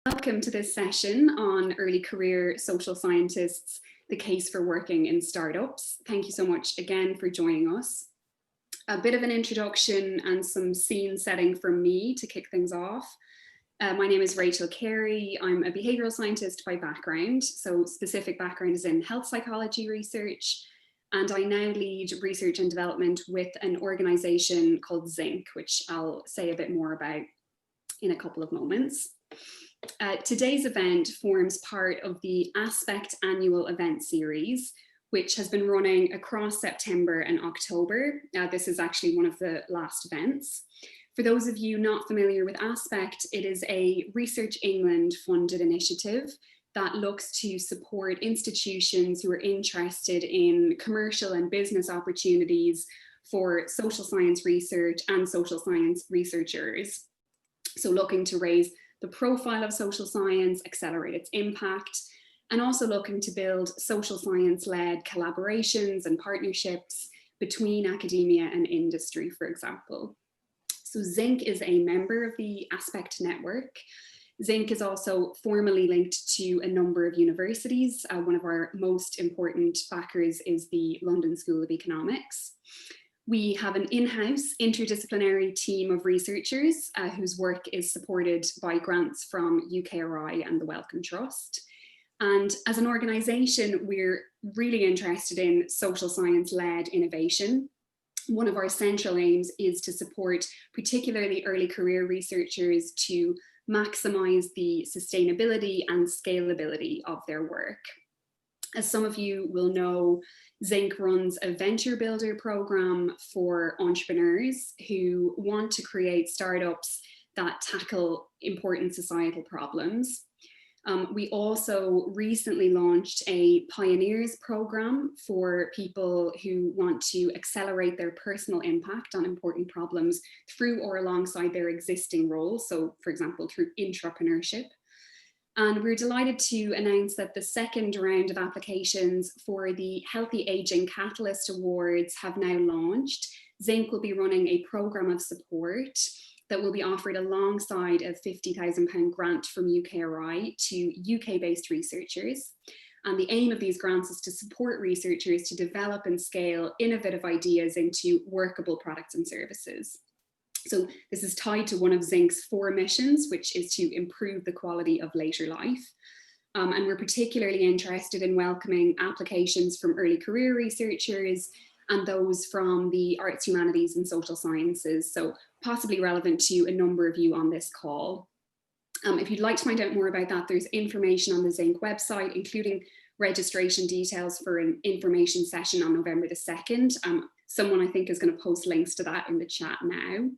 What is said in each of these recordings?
Welcome to this session on early career social scientists, the case for working in startups. Thank you so much again for joining us. A bit of an introduction and some scene setting from me to kick things off. My name is Rachel Carey. I'm a behavioural scientist by background, so specific background is in health psychology research, and I now lead research and development with an organisation called Zinc, which I'll say a bit more about in a couple of moments. Today's event forms part of the Aspect annual event series, which has been running across September and October. This is actually one of the last events. For those of you not familiar with Aspect, it is a Research England funded initiative that looks to support institutions who are interested in commercial and business opportunities for social science research and social science researchers. So looking to raise the profile of social science, accelerate its impact, and also looking to build social science-led collaborations and partnerships between academia and industry, for example. So Zinc is a member of the Aspect network. Zinc is also formally linked to a number of universities. One of our most important backers is the London School of Economics. We have an in-house interdisciplinary team of researchers whose work is supported by grants from UKRI and the Wellcome Trust. And as an organisation, we're really interested in social science-led innovation. One of our central aims is to support particularly early career researchers to maximise the sustainability and scalability of their work. As some of you will know, Zinc runs a venture builder program for entrepreneurs who want to create startups that tackle important societal problems. We also recently launched a pioneers program for people who want to accelerate their personal impact on important problems through or alongside their existing roles. So, for example, through intrapreneurship. And we're delighted to announce that the second round of applications for the Healthy Aging Catalyst Awards have now launched. Zinc will be running a programme of support that will be offered alongside a £50,000 grant from UKRI to UK-based researchers. And the aim of these grants is to support researchers to develop and scale innovative ideas into workable products and services. So this is tied to one of Zinc's 4 missions, which is to improve the quality of later life. And we're particularly interested in welcoming applications from early career researchers and those from the arts, humanities and social sciences, so possibly relevant to a number of you on this call. If you'd like to find out more about that, there's information on the Zinc website, including registration details for an information session on November the 2nd. Someone I think is going to post links to that in the chat now.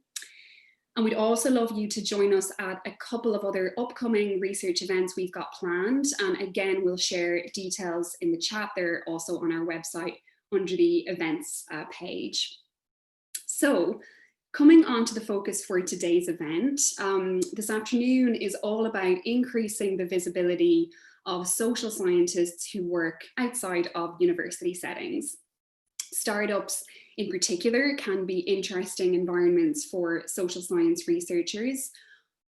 And we'd also love you to join us at a couple of other upcoming research events we've got planned. And again, we'll share details in the chat. They're also on our website under the events page. So coming on to the focus for today's event, this afternoon is all about increasing the visibility of social scientists who work outside of university settings. Startups in particular can be interesting environments for social science researchers,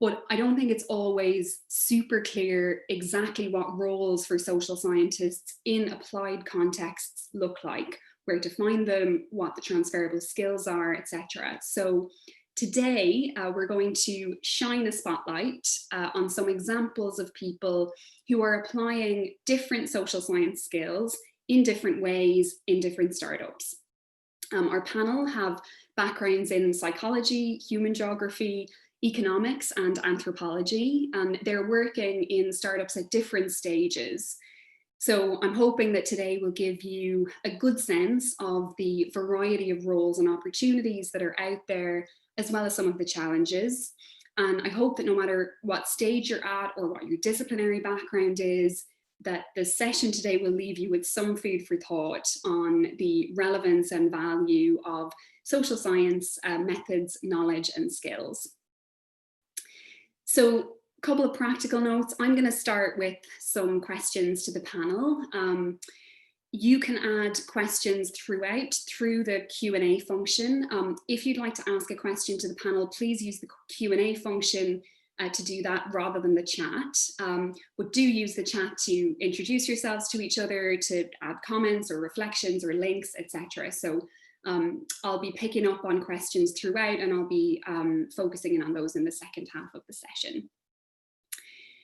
but I don't think it's always super clear exactly what roles for social scientists in applied contexts look like, where to find them, what the transferable skills are, etc. So today we're going to shine a spotlight on some examples of people who are applying different social science skills in different ways in different startups. Our panel have backgrounds in psychology, human geography, economics and anthropology, and they're working in startups at different stages. So I'm hoping that today will give you a good sense of the variety of roles and opportunities that are out there, as well as some of the challenges. And I hope that no matter what stage you're at or what your disciplinary background is, that the session today will leave you with some food for thought on the relevance and value of social science methods, knowledge and skills. So a couple of practical notes. I'm going to start with some questions to the panel. You can add questions throughout through the Q&A function. If you'd like to ask a question to the panel, please use the Q&A function to do that rather than the chat. But do use the chat to introduce yourselves to each other, to add comments or reflections or links, etc. So I'll be picking up on questions throughout, and I'll be focusing in on those in the second half of the session.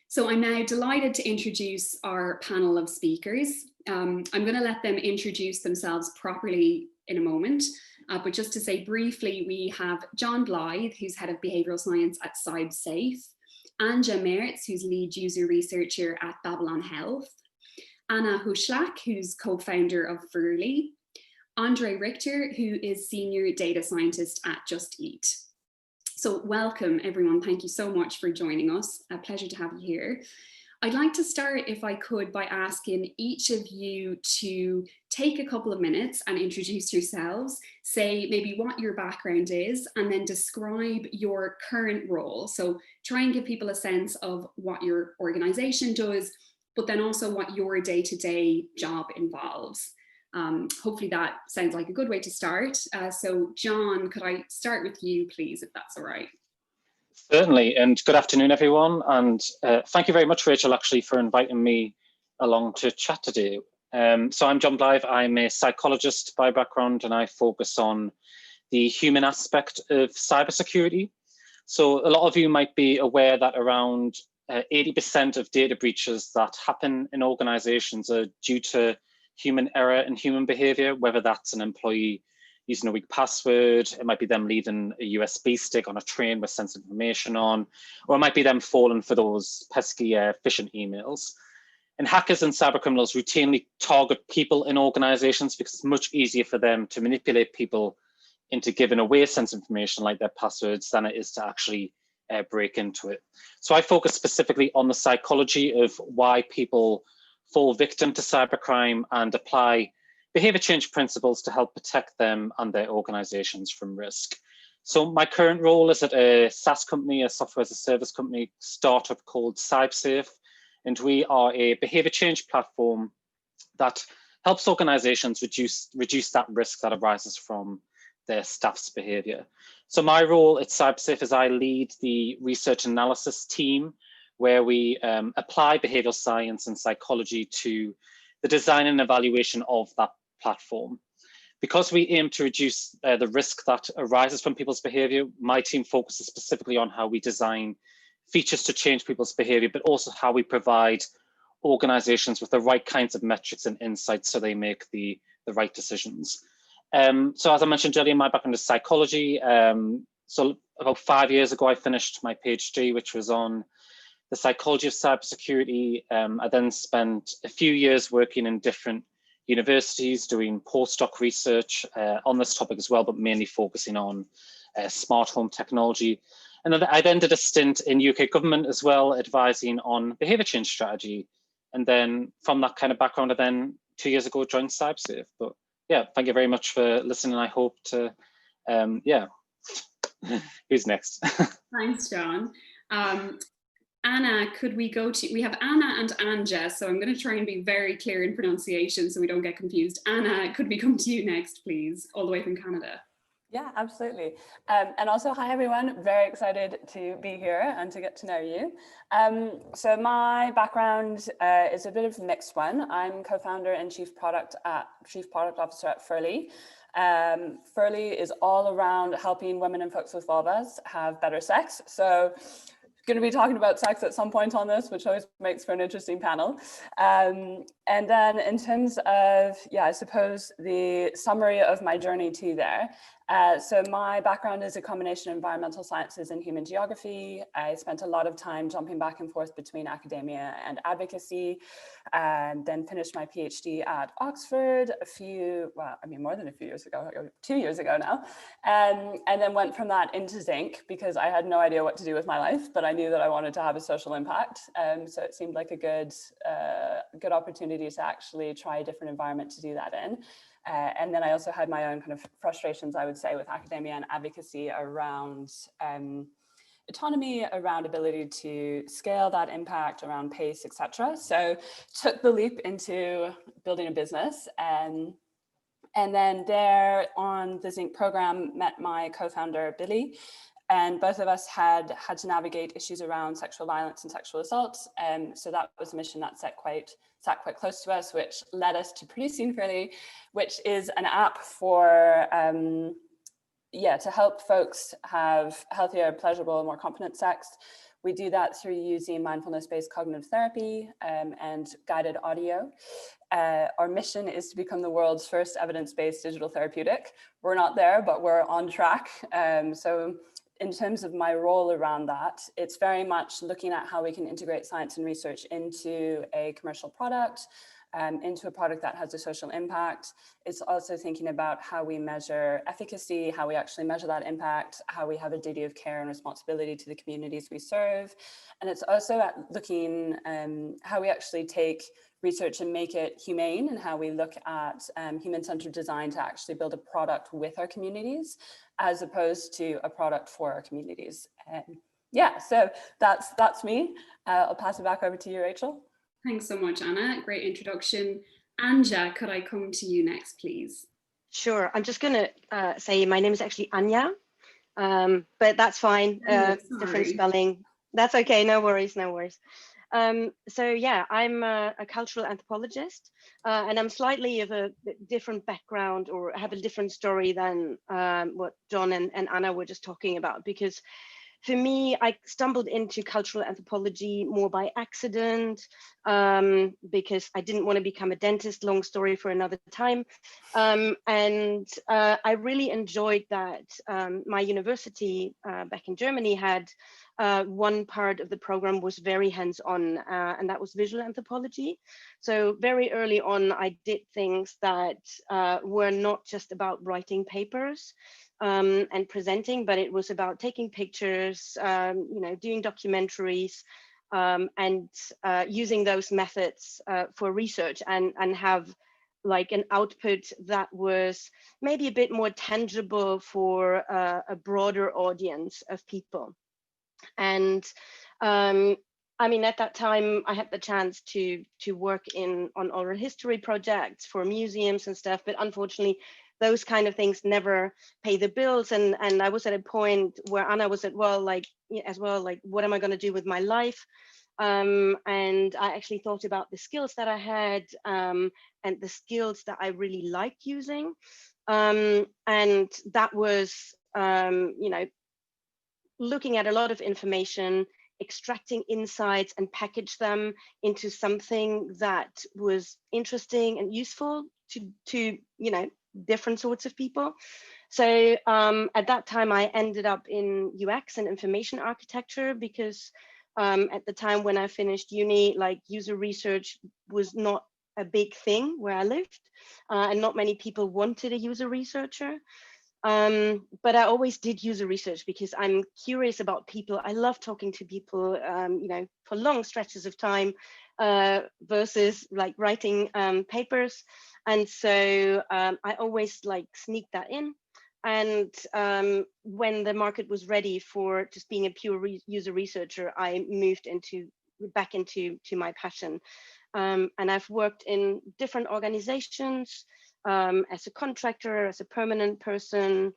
So I'm now delighted to introduce our panel of speakers. I'm going to let them introduce themselves properly in a moment, but just to say briefly, we have John Blythe, who's Head of Behavioural Science at CybSafe, Anja Mertz, who's Lead User Researcher at Babylon Health, Anna Huschlak, who's co-founder of Furly, Andre Richter, who is Senior Data Scientist at Just Eat. So welcome everyone, thank you so much for joining us, a pleasure to have you here. I'd like to start, if I could, by asking each of you to take a couple of minutes and introduce yourselves, say maybe what your background is, and then describe your current role. So try and give people a sense of what your organization does, but then also what your day-to-day job involves. Hopefully that sounds like a good way to start. So John, could I start with you, please, if that's all right? Certainly, and good afternoon, everyone. And thank you very much, Rachel, actually, for inviting me along to chat today. So I'm John Blythe. I'm a psychologist by background, and I focus on the human aspect of cybersecurity. So a lot of you might be aware that around 80% of data breaches that happen in organizations are due to human error and human behavior, whether that's an employee using a weak password, it might be them leaving a USB stick on a train with sensitive information on, or it might be them falling for those pesky phishing emails. And hackers and cybercriminals routinely target people in organizations because it's much easier for them to manipulate people into giving away sensitive information like their passwords than it is to actually break into it. So I focus specifically on the psychology of why people fall victim to cybercrime and apply behavior change principles to help protect them and their organizations from risk. So my current role is at a SaaS company, a software as a service company startup called CybSafe, and we are a behavior change platform that helps organizations reduce that risk that arises from their staff's behavior. So my role at CybSafe is I lead the research analysis team, where we apply behavioral science and psychology to the design and evaluation of that platform. Because we aim to reduce the risk that arises from people's behavior, my team focuses specifically on how we design features to change people's behavior, but also how we provide organizations with the right kinds of metrics and insights so they make the right decisions. So as I mentioned earlier, my background is psychology. So about 5 years ago, I finished my PhD, which was on the psychology of cybersecurity. I then spent a few years working in different universities doing postdoc research on this topic as well, but mainly focusing on smart home technology. And then I then did a stint in UK government as well, advising on behavior change strategy. And then from that kind of background, I then 2 years ago joined CybSafe. But yeah, thank you very much for listening. I hope to, yeah, who's next? Thanks, John. Anna, could we go to, we have Anna and Anja, so I'm going to try and be very clear in pronunciation so we don't get confused. Anna, could we come to you next, please, all the way from Canada? Yeah, absolutely. And also, hi everyone, very excited to be here and to get to know you. So my background is a bit of a mixed one. I'm co-founder and chief product officer at Furly. Furly is all around helping women and folks with vulvas have better sex. So going to be talking about sex at some point on this, which always makes for an interesting panel. And then in terms of, yeah, I suppose the summary of my journey to there. So my background is a combination of environmental sciences and human geography. I spent a lot of time jumping back and forth between academia and advocacy, and then finished my PhD at Oxford more than a few years ago, 2 years ago now. And then went from that into Zinc because I had no idea what to do with my life, but I knew that I wanted to have a social impact. So it seemed like a good opportunity to actually try a different environment to do that in. And then I also had my own kind of frustrations, I would say, with academia and advocacy around autonomy, around ability to scale that impact, around pace, etc. So took the leap into building a business. And then there on the Zinc program, met my co-founder, Billy. And both of us had to navigate issues around sexual violence and sexual assault. So that was a mission that sat quite close to us, which led us to producing Fairly, which is an app for, to help folks have healthier, pleasurable, more confident sex. We do that through using mindfulness-based cognitive therapy and guided audio. Our mission is to become the world's first evidence-based digital therapeutic. We're not there, but we're on track. So in terms of my role around that, it's very much looking at how we can integrate science and research into a commercial product, into a product that has a social impact. It's also thinking about how we measure efficacy, how we actually measure that impact, how we have a duty of care and responsibility to the communities we serve. And it's also at looking how we actually take research and make it humane, and how we look at human-centered design to actually build a product with our communities, as opposed to a product for our communities. Yeah, so that's me. I'll pass it back over to you, Rachel. Thanks so much, Anna. Great introduction. Anja, could I come to you next, please? Sure. I'm just going to say my name is actually Anja, but that's fine. Different spelling. That's okay. No worries. No worries. So yeah, I'm a cultural anthropologist, and I'm slightly of a different background, or have a different story than what John and Anna were just talking about, because for me, I stumbled into cultural anthropology more by accident, because I didn't want to become a dentist, long story for another time. And I really enjoyed that my university back in Germany had one part of the program was very hands-on, and that was visual anthropology. So very early on, I did things that were not just about writing papers and presenting, but it was about taking pictures, doing documentaries, and using those methods for research, and have like an output that was maybe a bit more tangible for a broader audience of people. And I mean, at that time, I had the chance to work on oral history projects for museums and stuff, but unfortunately, those kind of things never pay the bills. And I was at a point where Anna was at, like, what am I going to do with my life? And I actually thought about the skills that I had, and the skills that I really liked using. And that was, looking at a lot of information, extracting insights and package them into something that was interesting and useful to different sorts of people. So at that time, I ended up in UX and information architecture, because at the time when I finished uni, like, user research was not a big thing where I lived, and not many people wanted a user researcher. But I always did user research because I'm curious about people. I love talking to people, for long stretches of time, versus like writing papers. And so I always like sneak that in. And when the market was ready for just being a pure user researcher, I moved back into my passion. And I've worked in different organizations, as a contractor, as a permanent person,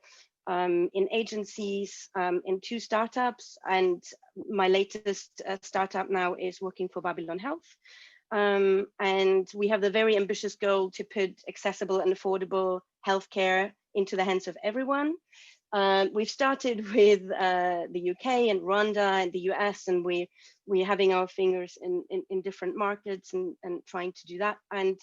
in agencies, in 2 startups, and my latest startup now is working for Babylon Health. And we have the very ambitious goal to put accessible and affordable healthcare into the hands of everyone. We've started with the UK and Rwanda and the US, and we're having our fingers in different markets and trying to do that. And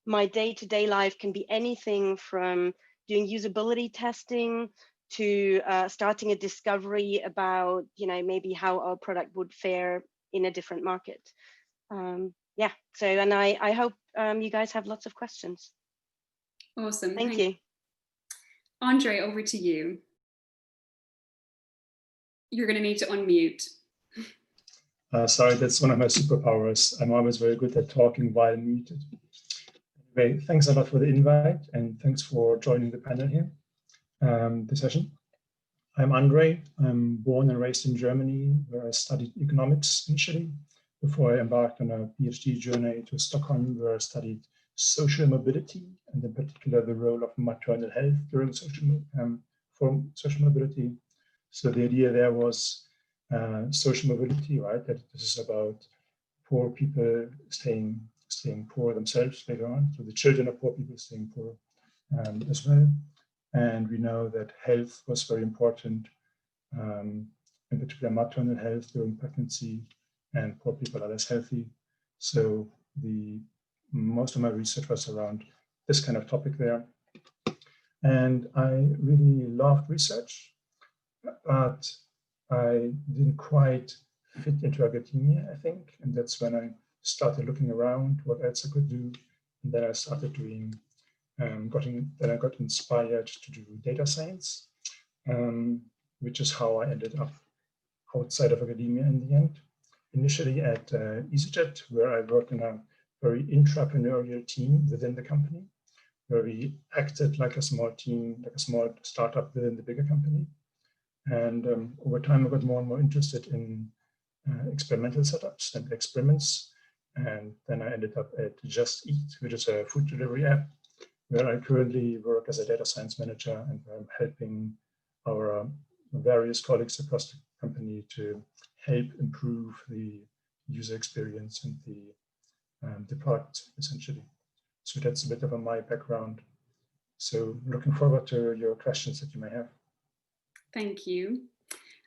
my day-to-day life can be anything from doing usability testing to starting a discovery about, maybe how our product would fare in a different market. Yeah, so, and I hope you guys have lots of questions. Awesome. Thank you. Andre, over to you. You're going to need to unmute. Sorry, that's one of my superpowers. I'm always very good at talking while muted. Anyway, thanks a lot for the invite, and thanks for joining the panel here, the session. I'm Andre. I'm born and raised in Germany, where I studied economics initially, before I embarked on a PhD journey to Stockholm, where I studied social mobility, and in particular the role of maternal health during social mobility. So the idea there was social mobility, right? That this is about poor people staying poor themselves later on. So the children of poor people staying poor as well. And we know that health was very important, in particular maternal health during pregnancy, and poor people are less healthy. So most of my research was around this kind of topic there. And I really loved research, but I didn't quite fit into academia, I think. And that's when I started looking around what else I could do. And then I started doing, then I got inspired to do data science, which is how I ended up outside of academia in the end. Initially at EasyJet, where I worked in a very intrapreneurial team within the company, where we acted like a small team, like a small startup within the bigger company. And over time, I got more and more interested in experimental setups and experiments. And then I ended up at Just Eat, which is a food delivery app, where I currently work as a data science manager, and I'm helping our various colleagues across the company to help improve the user experience and the product, essentially. So that's a bit of my background. So looking forward to your questions that you may have. Thank you.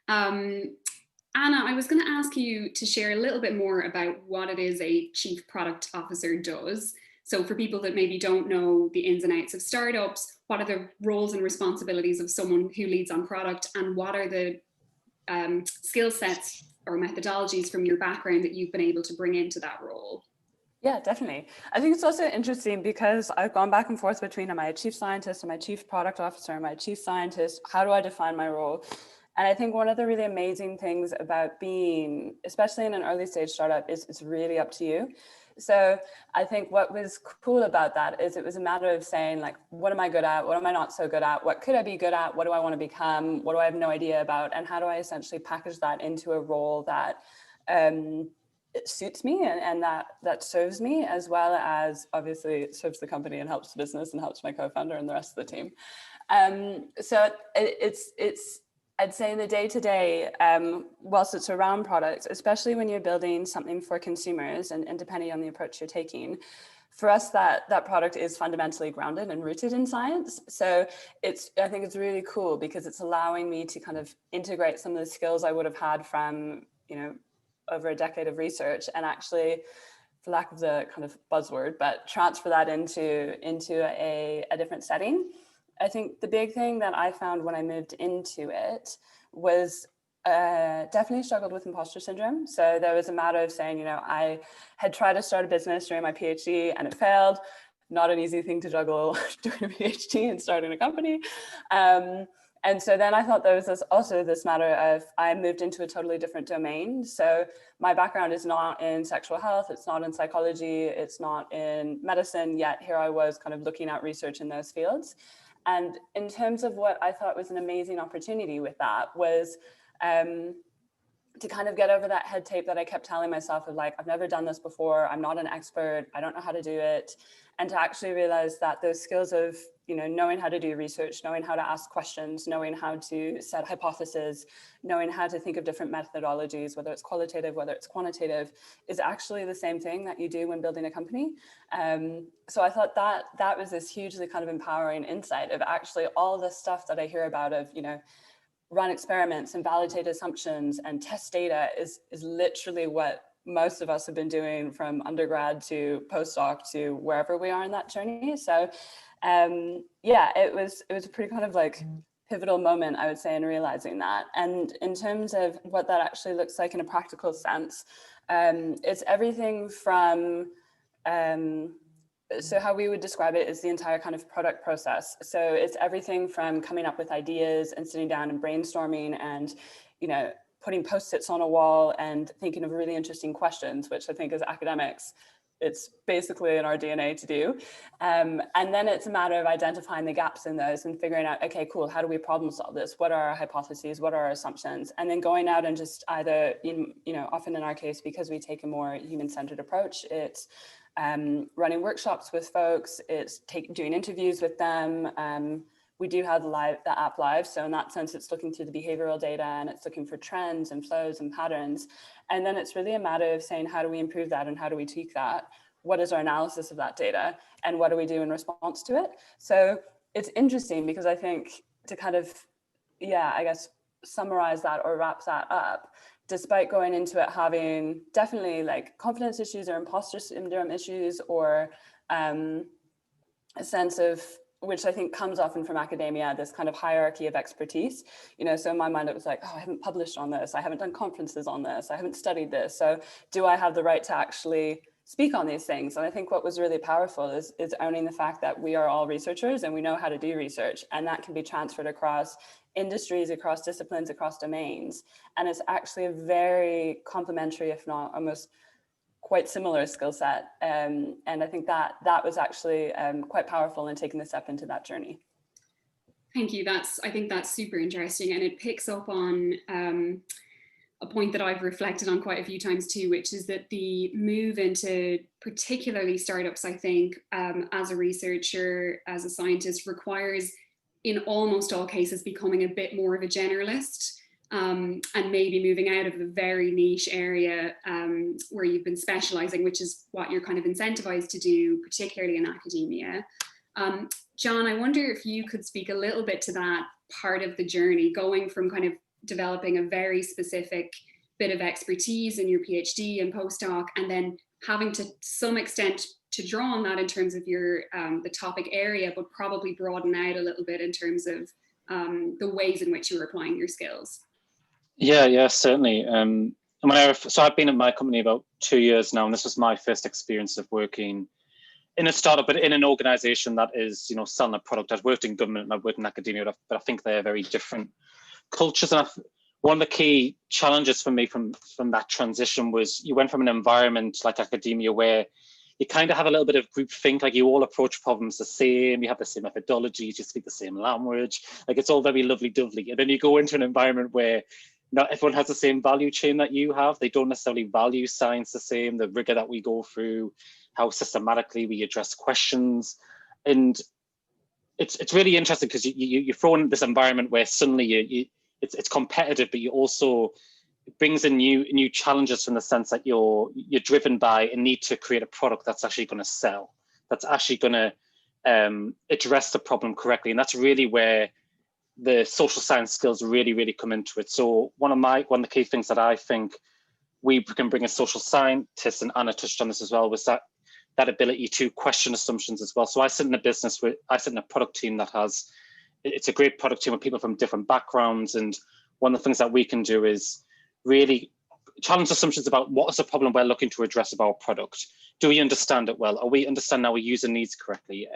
Anna, I was going to ask you to share a little bit more about what it is a chief product officer does. So for people that maybe don't know the ins and outs of startups, what are the roles and responsibilities of someone who leads on product, and what are the skill sets or methodologies from your background that you've been able to bring into that role? Yeah, definitely. I think it's also interesting because I've gone back and forth between, am I a chief scientist, am I a chief product officer, am I a chief scientist? How do I define my role? And I think one of the really amazing things about being, especially in an early stage startup, is it's really up to you. So I think what was cool about that is it was a matter of saying, like, what am I good at? What am I not so good at? What could I be good at? What do I want to become? What do I have no idea about? And how do I essentially package that into a role that it suits me and that serves me, as well as obviously serves the company and helps the business and helps my co-founder and the rest of the team. So it's I'd say in the day-to-day, whilst it's around products, especially when you're building something for consumers and depending on the approach you're taking, for us, that product is fundamentally grounded and rooted in science. So I think it's really cool because it's allowing me to kind of integrate some of the skills I would have had from, over a decade of research, and actually, for lack of the kind of buzzword, but transfer that into a different setting. I think the big thing that I found when I moved into it was definitely struggled with imposter syndrome. So there was a matter of saying, I had tried to start a business during my PhD and it failed. Not an easy thing to juggle doing a PhD and starting a company. And so then I thought there was also this matter of, I moved into a totally different domain. So my background is not in sexual health, it's not in psychology, it's not in medicine, yet here I was kind of looking at research in those fields. And in terms of what I thought was an amazing opportunity with that was to kind of get over that head tape that I kept telling myself of, like, I've never done this before, I'm not an expert, I don't know how to do it. And to actually realize that those skills of, knowing how to do research, knowing how to ask questions, knowing how to set hypotheses, knowing how to think of different methodologies, whether it's qualitative, whether it's quantitative, is actually the same thing that you do when building a company. So I thought that was this hugely kind of empowering insight of actually all the stuff that I hear about of, run experiments and validate assumptions and test data is literally what most of us have been doing from undergrad to postdoc to wherever we are in that journey. So yeah, it was a pretty kind of like pivotal moment, I would say, in realizing that. And in terms of what that actually looks like in a practical sense, it's everything from so how we would describe it is the entire kind of product process. So it's everything from coming up with ideas and sitting down and brainstorming and, putting Post-its on a wall and thinking of really interesting questions, which I think as academics, it's basically in our DNA to do. And then it's a matter of identifying the gaps in those and figuring out, okay, cool, how do we problem solve this? What are our hypotheses? What are our assumptions? And then going out and just either, often in our case, because we take a more human-centered approach, it's running workshops with folks, it's doing interviews with them, we do have the app live. So in that sense, it's looking through the behavioral data and it's looking for trends and flows and patterns. And then it's really a matter of saying, how do we improve that and how do we tweak that? What is our analysis of that data and what do we do in response to it? So it's interesting because I think to kind of, I guess, summarize that or wrap that up, despite going into it having definitely like confidence issues or imposter syndrome issues or a sense of, which I think comes often from academia, this kind of hierarchy of expertise. So in my mind, it was like, oh, I haven't published on this. I haven't done conferences on this. I haven't studied this. So do I have the right to actually speak on these things? And I think what was really powerful is owning the fact that we are all researchers and we know how to do research, and that can be transferred across industries, across disciplines, across domains. And it's actually a very complementary, if not almost quite similar skill set. And I think that was actually quite powerful in taking the step into that journey. Thank you. I think that's super interesting, and it picks up on a point that I've reflected on quite a few times too, which is that the move into particularly startups, I think, as a researcher, as a scientist, requires in almost all cases becoming a bit more of a generalist, and maybe moving out of the very niche area where you've been specializing, which is what you're kind of incentivized to do, particularly in academia. John, I wonder if you could speak a little bit to that part of the journey, going from kind of developing a very specific bit of expertise in your PhD and postdoc, and then having to some extent to draw on that in terms of your the topic area, but probably broaden out a little bit in terms of the ways in which you were applying your skills. Yeah, certainly. So I've been at my company about 2 years now, and this was my first experience of working in a startup, but in an organization that is, selling a product. I've worked in government and I've worked in academia, but I think they're very different cultures. And one of the key challenges for me from that transition was you went from an environment like academia where you kind of have a little bit of groupthink, like you all approach problems the same, you have the same methodologies, you speak the same language, like it's all very lovely-dovely. And then you go into an environment where not everyone has the same value chain that you have. They don't necessarily value science the same, the rigor that we go through, how systematically we address questions. And it's really interesting because you're thrown in this environment where suddenly it's competitive, but you also, it brings in new challenges from the sense that you're driven by a need to create a product that's actually going to sell, that's actually going to address the problem correctly. And that's really where the social science skills really come into it. So one of the key things that I think we can bring as social scientists, and Anna touched on this as well, was that ability to question assumptions as well. So I sit in a product team it's a great product team with people from different backgrounds. And one of the things that we can do is really challenge assumptions about what is the problem we're looking to address of our product. Do we understand it well? Are we understanding our user needs correctly?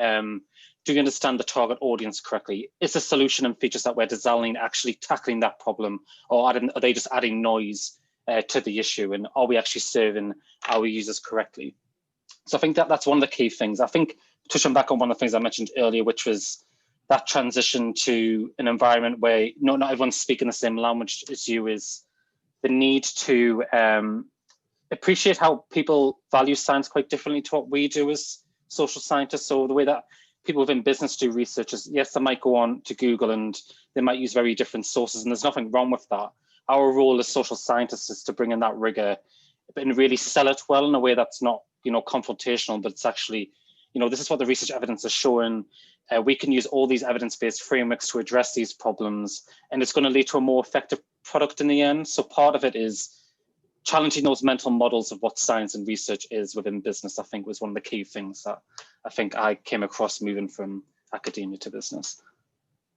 Do we understand the target audience correctly? Is the solution and features that we're designing actually tackling that problem, or are they just adding noise to the issue? And are we actually serving our users correctly? So I think that's one of the key things. I think, touching back on one of the things I mentioned earlier, which was that transition to an environment where not everyone's speaking the same language as you, is the need to appreciate how people value science quite differently to what we do as social scientists. So the way that people within business do research is, yes, they might go on to Google and they might use very different sources, and there's nothing wrong with that. Our role as social scientists is to bring in that rigor and really sell it well in a way that's not, confrontational, but it's actually, this is what the research evidence is showing. We can use all these evidence-based frameworks to address these problems, and it's going to lead to a more effective product in the end. So part of it is challenging those mental models of what science and research is within business. I think was one of the key things that I think I came across moving from academia to business.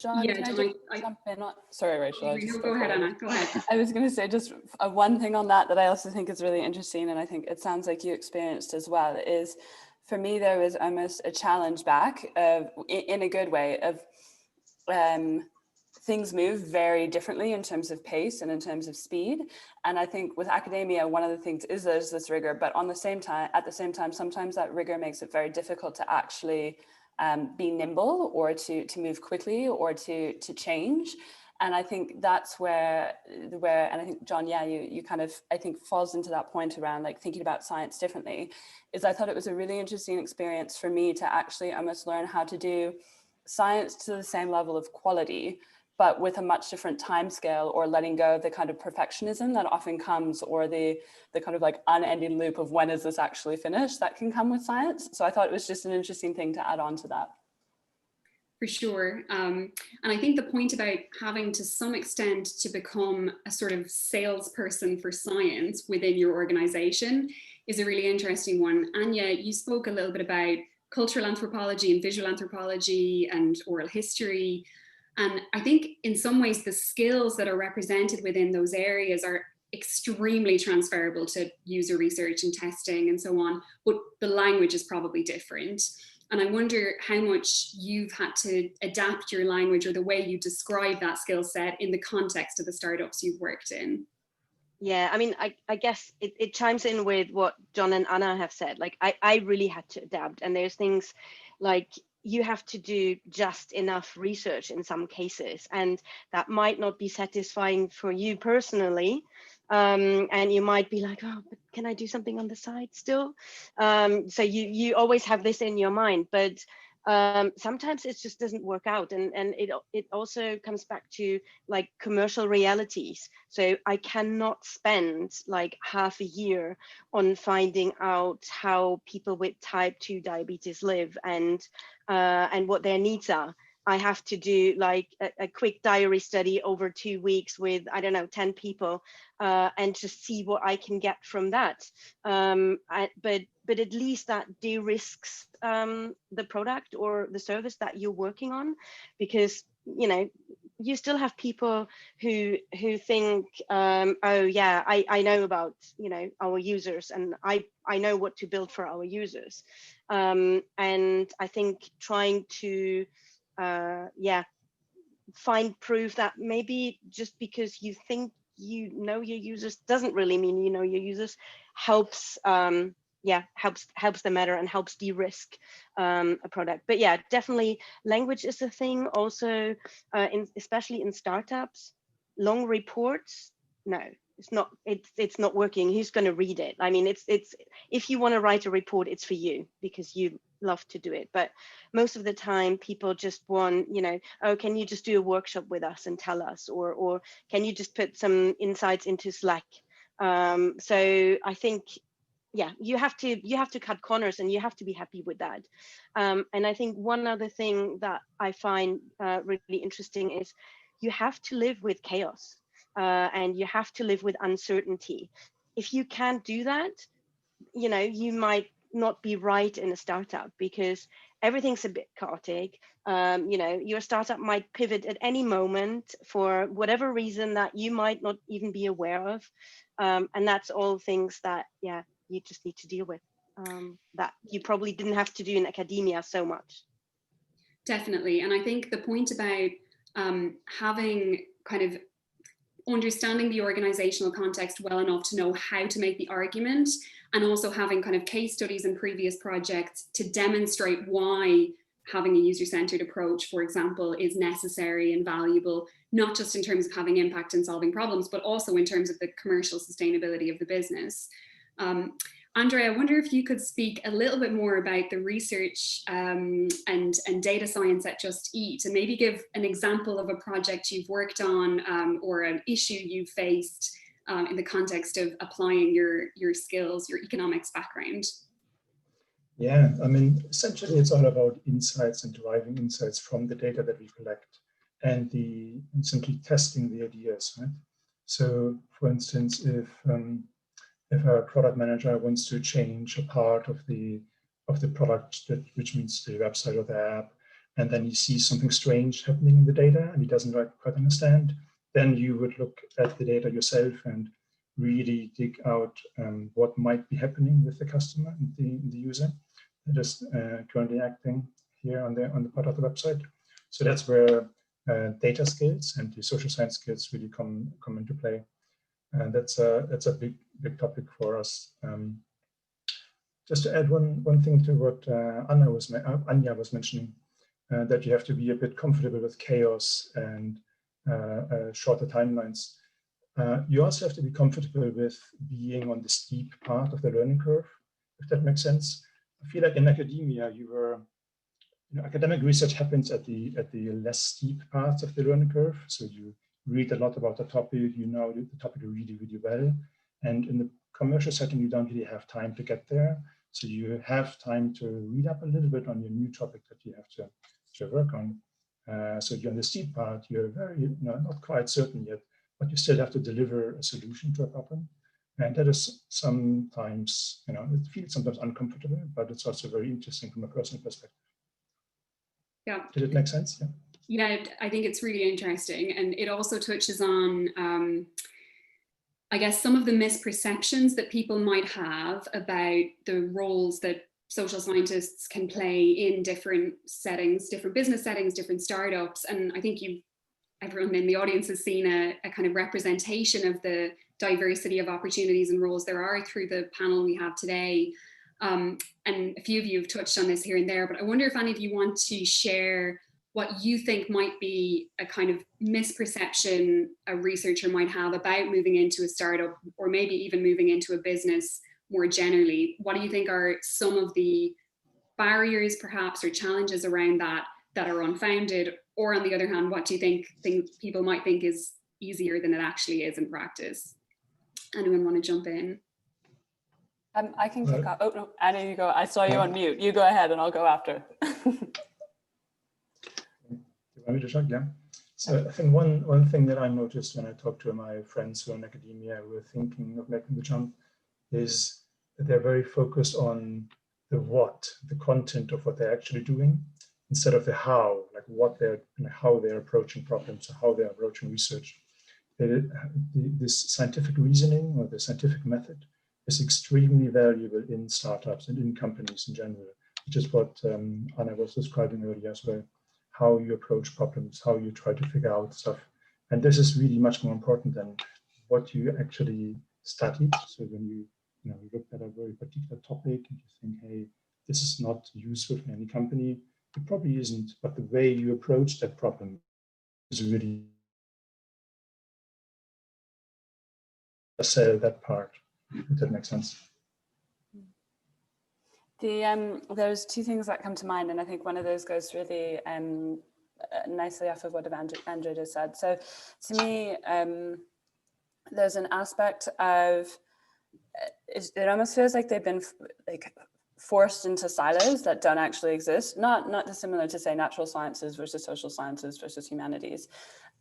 John, Yeah, can I just jump in on? Sorry, Rachel. No, go ahead, Anna. Go ahead. I was going to say just one thing on that I also think is really interesting, and I think it sounds like you experienced as well, is for me there was almost a challenge back in a good way of things move very differently in terms of pace and in terms of speed. And I think with academia, one of the things is there's this rigor, but at the same time, sometimes that rigor makes it very difficult to actually be nimble or to move quickly or to change. And I think that's where, and I think, John, you kind of, I think, falls into that point around like thinking about science differently, is I thought it was a really interesting experience for me to actually almost learn how to do science to the same level of quality, but with a much different time scale, or letting go of the kind of perfectionism that often comes, or the kind of like unending loop of when is this actually finished that can come with science. So I thought it was just an interesting thing to add on to that. For sure. And I think the point about having to some extent to become a sort of salesperson for science within your organization is a really interesting one. Anya, you spoke a little bit about cultural anthropology and visual anthropology and oral history. And I think in some ways the skills that are represented within those areas are extremely transferable to user research and testing and so on, but the language is probably different. And I wonder how much you've had to adapt your language or the way you describe that skill set in the context of the startups you've worked in. Yeah, I mean, I guess it chimes in with what John and Anna have said. Like, I really had to adapt. And there's things like you have to do just enough research in some cases, and that might not be satisfying for you personally. And you might be like, oh, but can I do something on the side still? So you always have this in your mind, but sometimes it just doesn't work out, and it also comes back to like commercial realities. So I cannot spend like half a year on finding out how people with type 2 diabetes live and what their needs are. I have to do like a quick diary study over 2 weeks with, I don't know, 10 people and just see what I can get from that. But at least that de-risks the product or the service that you're working on, because, you know, you still have people who think, oh yeah, I know about, you know, our users, and I know what to build for our users. And I think trying to find proof that maybe just because you think you know your users doesn't really mean you know your users helps helps the matter and helps de-risk a product. But yeah, definitely language is a thing also, especially in startups. Long reports, no, it's not working. Who's going to read it? I mean, it's if you want to write a report, it's for you because you love to do it. But most of the time people just want, you know, oh, can you just do a workshop with us and tell us, or can you just put some insights into Slack? So I think, yeah, you have to cut corners, and you have to be happy with that. And I think one other thing that I find really interesting is you have to live with chaos, and you have to live with uncertainty. If you can't do that, you know, you might not be right in a startup because everything's a bit chaotic. You know, your startup might pivot at any moment for whatever reason that you might not even be aware of. And that's all things that, yeah, you just need to deal with, that you probably didn't have to do in academia so much. Definitely. And I think the point about having kind of understanding the organizational context well enough to know how to make the argument, and also having kind of case studies in previous projects to demonstrate why having a user-centered approach, for example, is necessary and valuable, not just in terms of having impact and solving problems, but also in terms of the commercial sustainability of the business. Andre, I wonder if you could speak a little bit more about the research and data science at Just Eat, and maybe give an example of a project you've worked on or an issue you faced in the context of applying your skills, your economics background. Yeah, I mean, essentially it's all about insights and deriving insights from the data that we collect, and simply testing the ideas, right? So for instance, if a product manager wants to change a part of the product, which means the website or the app, and then he sees something strange happening in the data and he doesn't quite understand, then you would look at the data yourself and really dig out what might be happening with the customer and the user that is currently acting here on the part of the website. So that's where data skills and the social science skills really come into play. And that's a big topic for us. Just to add one thing to what Anya was mentioning, that you have to be a bit comfortable with chaos and shorter timelines. You also have to be comfortable with being on the steep part of the learning curve, if that makes sense. I feel like in academia, you academic research happens at the less steep parts of the learning curve. So you read a lot about the topic, you know the topic really, really well. And in the commercial setting, you don't really have time to get there. So you have time to read up a little bit on your new topic that you have to work on. So you're on the steep part, you're very, not quite certain yet, but you still have to deliver a solution to a problem. And that is sometimes, it feels sometimes uncomfortable, but it's also very interesting from a personal perspective. Yeah. Did it make sense? Yeah. Yeah, I think it's really interesting. And it also touches on, I guess, some of the misperceptions that people might have about the roles that social scientists can play in different settings, different business settings, different startups. And I think everyone in the audience has seen a kind of representation of the diversity of opportunities and roles there are through the panel we have today. And a few of you have touched on this here and there, but I wonder if any of you want to share what you think might be a kind of misperception a researcher might have about moving into a startup, or maybe even moving into a business more generally. What do you think are some of the barriers perhaps or challenges around that are unfounded? Or on the other hand, what do you think people might think is easier than it actually is in practice? Anyone want to jump in? I can kick off. Oh no, Annie, you go. I saw you on mute. You go ahead and I'll go after. You want me to talk? Yeah. So I think one thing that I noticed when I talked to my friends who are in academia who are thinking of making the jump is that they're very focused on the what, the content of what they're actually doing, instead of the how, like how they're approaching problems or how they're approaching research. This scientific reasoning or the scientific method is extremely valuable in startups and in companies in general, which is what Anna was describing earlier as well. How you approach problems, how you try to figure out stuff. And this is really much more important than what you actually studied. So when you look at a very particular topic and you think, hey, this is not useful for any company, it probably isn't, but the way you approach that problem is really sell that part, if that makes sense. There's two things that come to mind, and I think one of those goes really nicely off of what Andrew just said. So to me, there's an aspect of, it almost feels like they've been forced into silos that don't actually exist, not dissimilar to say natural sciences versus social sciences versus humanities.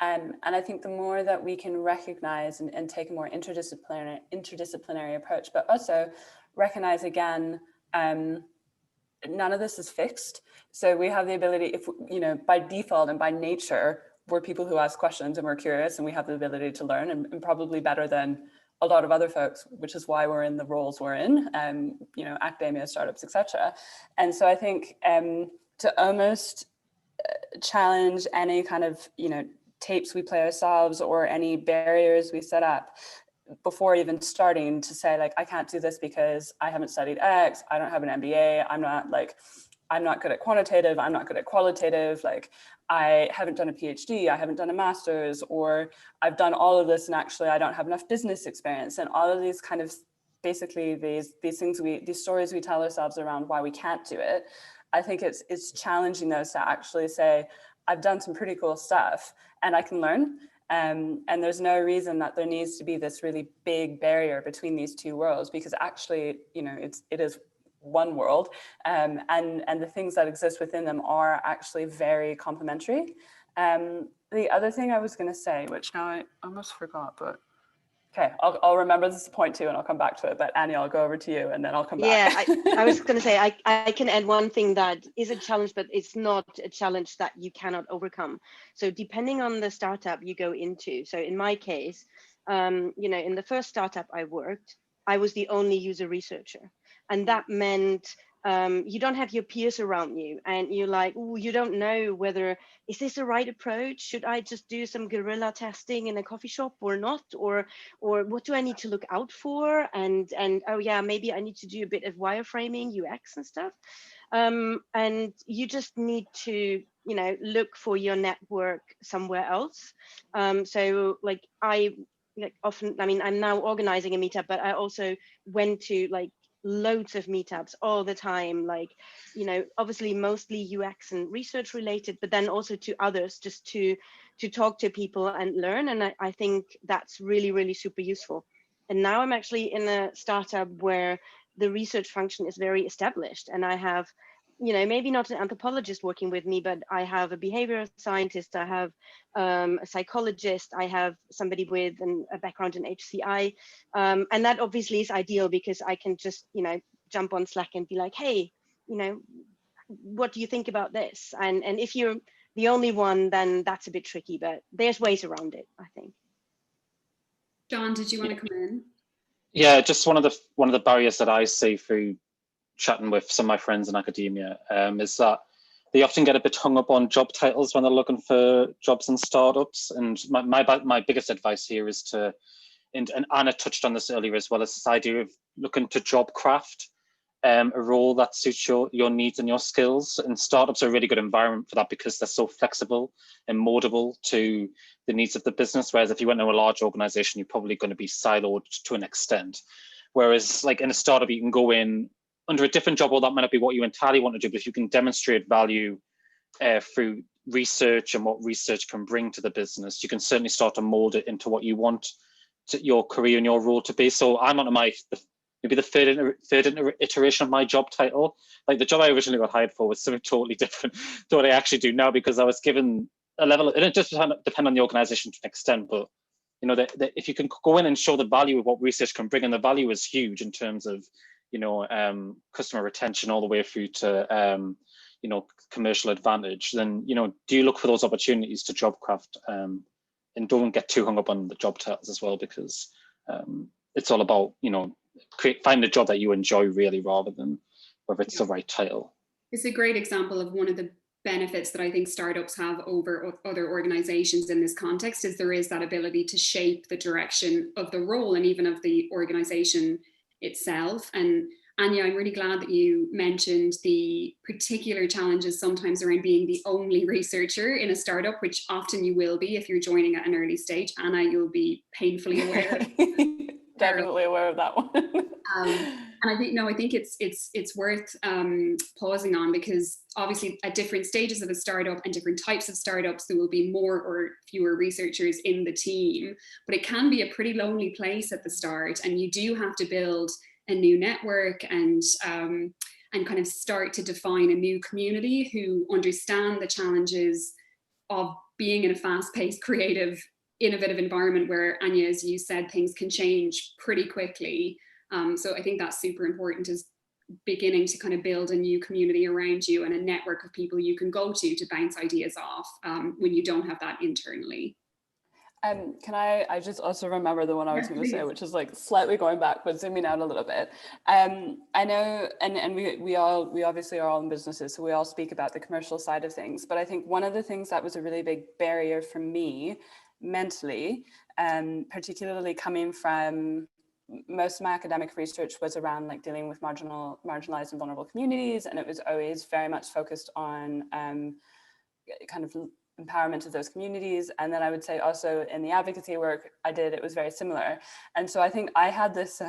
And I think the more that we can recognize and take a more interdisciplinary approach, but also recognize again, none of this is fixed. So we have the ability, if by default and by nature, we're people who ask questions and we're curious and we have the ability to learn, and probably better than a lot of other folks, which is why we're in the roles we're in, academia, startups, etc. And so I think to almost challenge any kind of, tapes we play ourselves or any barriers we set up before even starting to say, like, I can't do this because I haven't studied X, I don't have an MBA, I'm not good at quantitative, I'm not good at qualitative, like I haven't done a PhD, I haven't done a master's, or I've done all of this and actually I don't have enough business experience, and all of these kind of basically these stories we tell ourselves around why we can't do it. I think it's challenging those to actually say, I've done some pretty cool stuff and I can learn. And there's no reason that there needs to be this really big barrier between these two worlds, because actually, it is one world, and the things that exist within them are actually very complementary. The other thing I was going to say, which now I almost forgot, but okay, I'll remember this point too, and I'll come back to it. But Annie, I'll go over to you, and then I'll come back. Yeah, I was going to say I can add one thing that is a challenge, but it's not a challenge that you cannot overcome. So depending on the startup you go into, so in my case, in the first startup I worked, I was the only user researcher, and that meant you don't have your peers around you, and you're like, oh, you don't know whether, is this the right approach? Should I just do some guerrilla testing in a coffee shop or not? Or what do I need to look out for? And oh yeah, maybe I need to do a bit of wireframing, UX and stuff. And you just need to, look for your network somewhere else. So often, I'm now organizing a meetup, but I also went to loads of meetups all the time, like, you know, obviously mostly UX and research related, but then also to others, just to talk to people and learn. And I think that's really, really super useful. And now I'm actually in a startup where the research function is very established, and I have, you know, maybe not an anthropologist working with me, but I have a behavioral scientist, I have a psychologist, I have somebody with a background in HCI. And that obviously is ideal because I can just, you know, jump on Slack and be like, hey, you know, what do you think about this? And if you're the only one, then that's a bit tricky, but there's ways around it, I think. John, did you want to come in? Yeah, just one of the barriers that I see through chatting with some of my friends in academia is that they often get a bit hung up on job titles when they're looking for jobs in startups. And my biggest advice here is to, and Anna touched on this earlier as well, is this idea of looking to job craft a role that suits your needs and your skills. And startups are a really good environment for that because they're so flexible and moldable to the needs of the business. Whereas if you went to a large organization, you're probably going to be siloed to an extent. Whereas like in a startup, you can go in under a different job role that might not be what you entirely want to do, but if you can demonstrate value through research and what research can bring to the business, you can certainly start to mold it into what you want your career and your role to be. So I'm on maybe the third iteration of my job title. Like the job I originally got hired for was something totally different to what I actually do now, because I was given a level, and it just depends on the organization to an extent, but you know, if you can go in and show the value of what research can bring, and the value is huge in terms of, you know, customer retention all the way through to, you know, commercial advantage, then, you know, do you look for those opportunities to job craft, and don't get too hung up on the job titles as well, because it's all about, you know, find a job that you enjoy really, rather than whether it's the right title. It's a great example of one of the benefits that I think startups have over other organizations in this context, is there is that ability to shape the direction of the role and even of the organization itself. And Anya, I'm really glad that you mentioned the particular challenges sometimes around being the only researcher in a startup, which often you will be if you're joining at an early stage. Anna, you'll be painfully aware. Definitely aware of that one. And I think it's worth pausing on, because obviously at different stages of a startup and different types of startups, there will be more or fewer researchers in the team, but it can be a pretty lonely place at the start, and you do have to build a new network and kind of start to define a new community who understand the challenges of being in a fast-paced, creative, innovative environment where, Anya, as you said, things can change pretty quickly. So I think that's super important, is beginning to kind of build a new community around you and a network of people you can go to bounce ideas off when you don't have that internally. Can I just also remember the one I was going to say, which is like slightly going back, but zooming out a little bit. I know, and we obviously are all in businesses, so we all speak about the commercial side of things. But I think one of the things that was a really big barrier for me mentally, particularly coming from, most of my academic research was around like dealing with marginalized and vulnerable communities, and it was always very much focused on kind of empowerment of those communities. And then I would say also in the advocacy work I did, it was very similar. And so I think I had this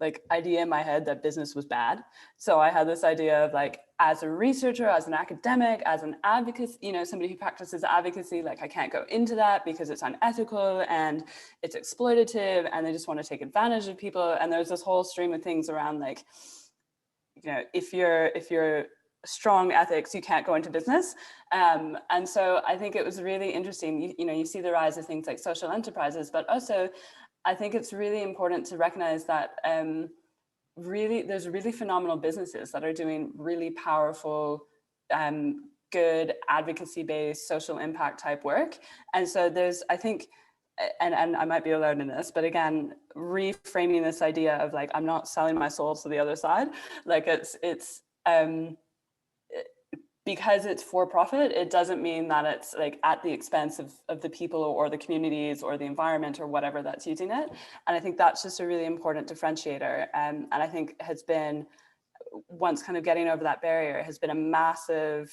like idea in my head that business was bad. So I had this idea of like, as a researcher, as an academic, as an advocate, you know, somebody who practices advocacy, like I can't go into that because it's unethical and it's exploitative and they just want to take advantage of people. And there's this whole stream of things around like, you know, if you're strong ethics, you can't go into business. And so I think it was really interesting. You know, you see the rise of things like social enterprises, but also I think it's really important to recognize that there's really phenomenal businesses that are doing really powerful, good advocacy-based social impact type work. And so there's, I think, and I might be alone in this, but again, reframing this idea of like, I'm not selling my soul to the other side. Like it's because it's for profit, it doesn't mean that it's like at the expense of the people or the communities or the environment or whatever that's using it. And I think that's just a really important differentiator. And I think has been, once kind of getting over that barrier, has been a massive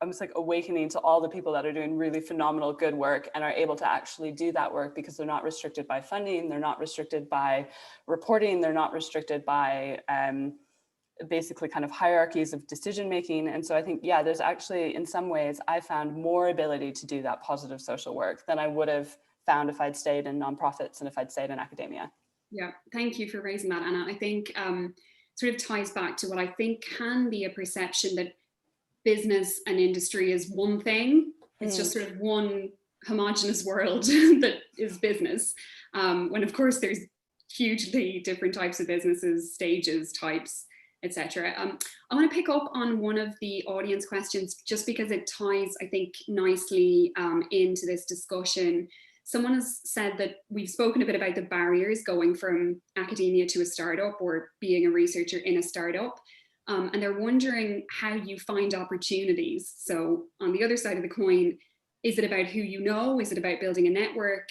almost like awakening to all the people that are doing really phenomenal good work and are able to actually do that work because they're not restricted by funding, they're not restricted by reporting, they're not restricted by basically kind of hierarchies of decision making. And so I think, yeah, there's actually, in some ways, I found more ability to do that positive social work than I would have found if I'd stayed in nonprofits and if I'd stayed in academia. Yeah, thank you for raising that, Anna. I think sort of ties back to what I think can be a perception that business and industry is one thing. It's just sort of one homogenous world that is business. When of course there's hugely different types of businesses, stages, types, etc. I want to pick up on one of the audience questions just because it ties, I think, nicely into this discussion. Someone has said that we've spoken a bit about the barriers going from academia to a startup or being a researcher in a startup. And they're wondering how you find opportunities. So on the other side of the coin, is it about who you know? Is it about building a network?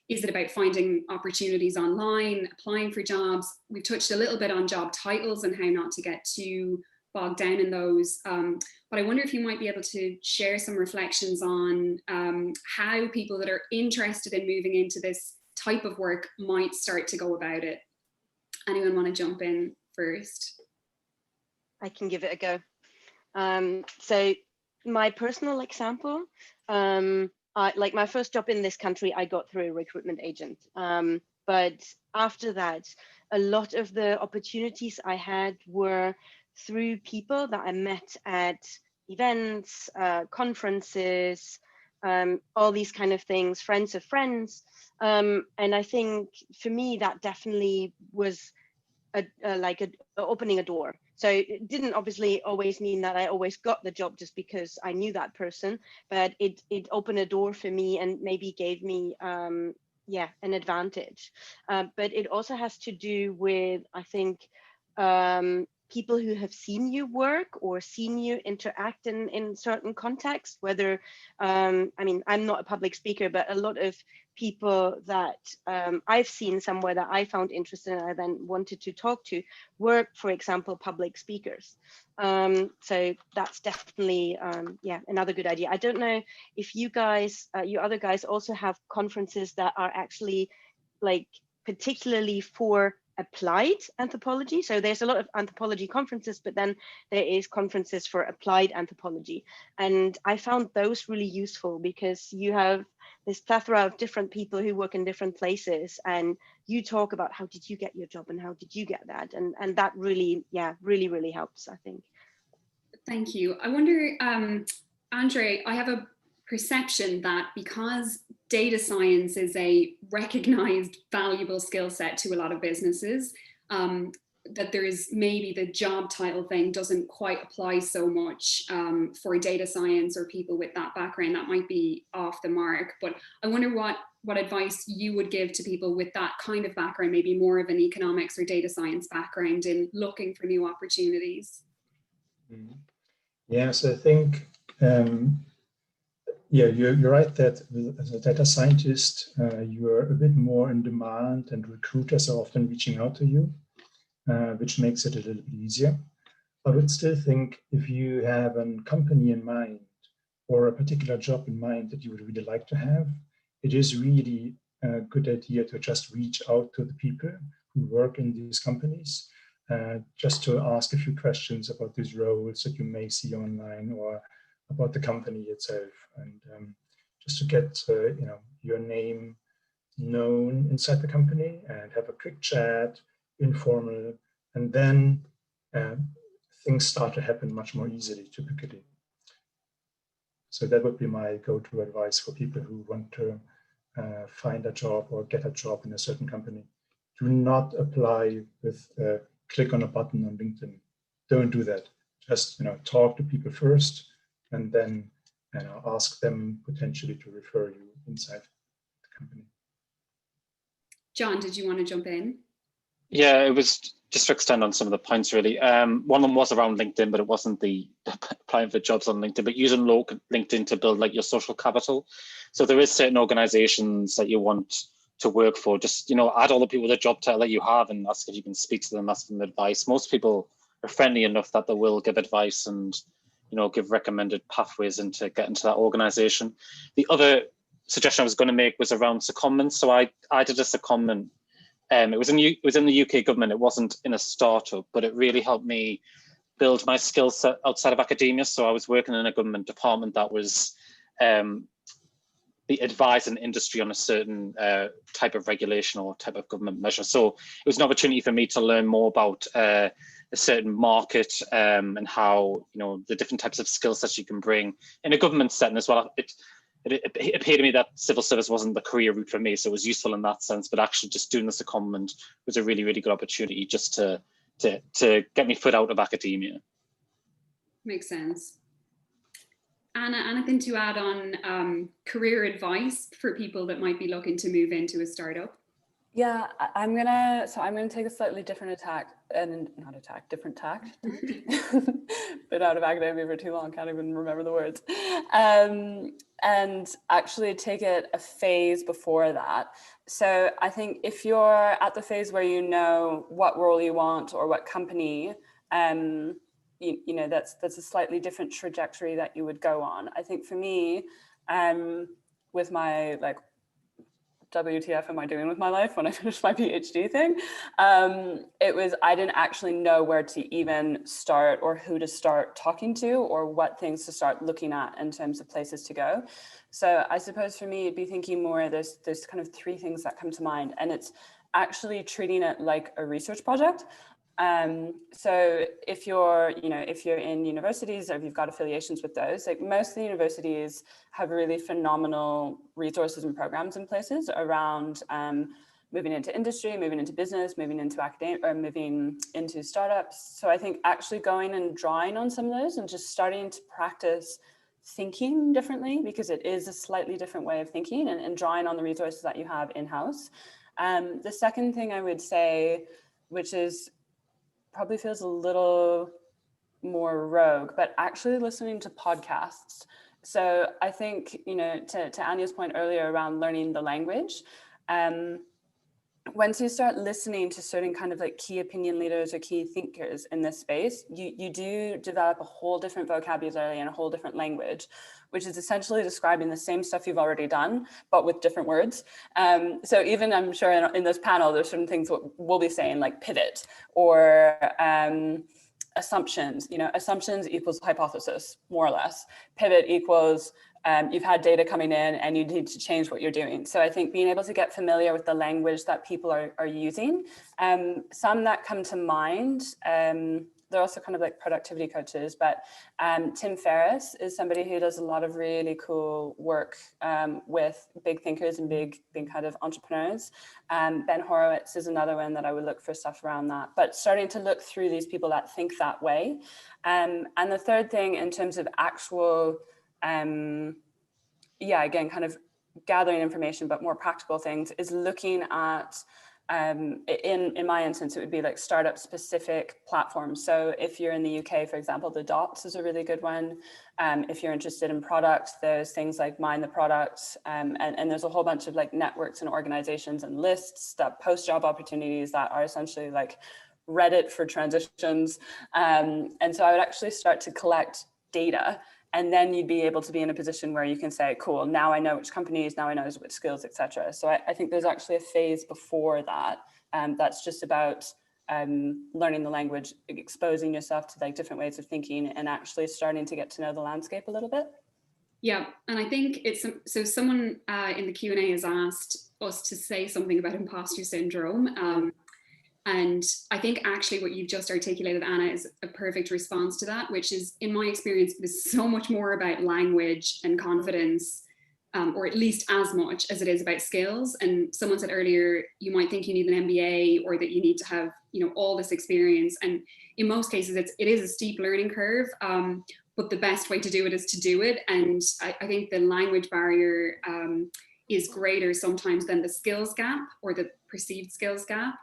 Is it about finding opportunities online, applying for jobs? We've touched a little bit on job titles and how not to get too bogged down in those. But I wonder if you might be able to share some reflections on how people that are interested in moving into this type of work might start to go about it. Anyone want to jump in first? I can give it a go. So my personal example, like my first job in this country, I got through a recruitment agent. But after that, a lot of the opportunities I had were through people that I met at events, conferences, all these kind of things, friends of friends. And I think for me, that definitely was opening a door. So it didn't obviously always mean that I always got the job just because I knew that person, but it opened a door for me and maybe gave me an advantage. But it also has to do with, I think, people who have seen you work or seen you interact in certain contexts, whether, I mean, I'm not a public speaker, but a lot of people that I've seen somewhere that I found interesting and I then wanted to talk to were, for example, public speakers. So that's definitely, another good idea. I don't know if you guys, you other guys also have conferences that are actually like particularly for applied anthropology. So there's a lot of anthropology conferences, but then there is conferences for applied anthropology. And I found those really useful because you have this plethora of different people who work in different places and you talk about how did you get your job and how did you get that? And that really, really helps, I think. Thank you. I wonder, Andre, I have a perception that because data science is a recognized valuable skill set to a lot of businesses, that there is maybe the job title thing doesn't quite apply so much for data science or people with that background. That might be off the mark, but I wonder what advice you would give to people with that kind of background, maybe more of an economics or data science background in looking for new opportunities. Yes, I think, you're right that as a data scientist, you're a bit more in demand and recruiters are often reaching out to you, which makes it a little bit easier. I would still think if you have a company in mind or a particular job in mind that you would really like to have, it is really a good idea to just reach out to the people who work in these companies, just to ask a few questions about these roles that you may see online or about the company itself, and just to get your name known inside the company and have a quick chat, informal, and then things start to happen much more easily, typically. So that would be my go-to advice for people who want to find a job or get a job in a certain company. Do not apply with click on a button on LinkedIn. Don't do that. Just talk to people first, and then ask them potentially to refer you inside the company. John, did you want to jump in? Yeah, it was just to extend on some of the points, really. One of them was around LinkedIn, but it wasn't the applying for jobs on LinkedIn, but using LinkedIn to build like your social capital. So there is certain organizations that you want to work for. Just, add all the people with a job title that you have and ask if you can speak to them, ask them advice. Most people are friendly enough that they will give advice and, give recommended pathways into get into that organization. The other suggestion I was going to make was around secondments. So I did a secondment. It was in the UK government. It wasn't in a startup, but it really helped me build my skill set outside of academia. So I was working in a government department that was the advising industry on a certain type of regulation or type of government measure. So it was an opportunity for me to learn more about a certain market and how, the different types of skill sets you can bring in a government setting as well. It appeared to me that civil service wasn't the career route for me, so it was useful in that sense, but actually just doing the secondment was a really, really good opportunity just to get me foot out of academia. Makes sense. Anna, anything to add on career advice for people that might be looking to move into a startup? Yeah, I'm gonna take a slightly different different tact. Been out of academia for too long, can't even remember the words. And actually take it a phase before that. So I think if you're at the phase where you know what role you want or what company, that's a slightly different trajectory that you would go on. I think for me, with my WTF am I doing with my life when I finished my PhD thing, I didn't actually know where to even start or who to start talking to or what things to start looking at in terms of places to go. So I suppose for me, it'd be thinking more, there's kind of three things that come to mind, and it's actually treating it like a research project. So if you're in universities or if you've got affiliations with those, like most of the universities have really phenomenal resources and programs in places around moving into industry, moving into business, moving into academia, or moving into startups. So I think actually going and drawing on some of those and just starting to practice thinking differently, because it is a slightly different way of thinking, and drawing on the resources that you have in-house. The second thing I would say, which is probably feels a little more rogue, but actually listening to podcasts. So I think, to Anya's point earlier around learning the language, once you start listening to certain kind of key opinion leaders or key thinkers in this space, you do develop a whole different vocabulary and a whole different language, which is essentially describing the same stuff you've already done, but with different words. So even I'm sure in this panel, there's certain things we'll be saying like pivot or assumptions. Assumptions equals hypothesis, more or less. Pivot equals you've had data coming in and you need to change what you're doing. So I think being able to get familiar with the language that people are using, some that come to mind, they're also kind of like productivity coaches, but Tim Ferriss is somebody who does a lot of really cool work with big thinkers and big kind of entrepreneurs. Ben Horowitz is another one that I would look for stuff around that, but starting to look through these people that think that way. And the third thing in terms of actual, again, kind of gathering information, but more practical things, is looking at, in my instance, it would be like startup specific platforms. So if you're in the UK, for example, the Dots is a really good one. If you're interested in product, there's things like Mind the Product, and there's a whole bunch of like networks and organizations and lists that post job opportunities that are essentially like Reddit for transitions. And so I would actually start to collect data, and then you'd be able to be in a position where you can say, cool, now I know which companies, now I know which skills, etc. So I think there's actually a phase before that. That's just about learning the language, exposing yourself to like different ways of thinking, and actually starting to get to know the landscape a little bit. Yeah, and I think so someone in the Q&A has asked us to say something about imposter syndrome. And I think actually what you've just articulated, Anna, is a perfect response to that, which is, in my experience, is so much more about language and confidence, or at least as much as it is about skills. And someone said earlier, you might think you need an MBA or that you need to have, all this experience. And in most cases, it is a steep learning curve, but the best way to do it is to do it. And I think the language barrier is greater sometimes than the skills gap or the perceived skills gap.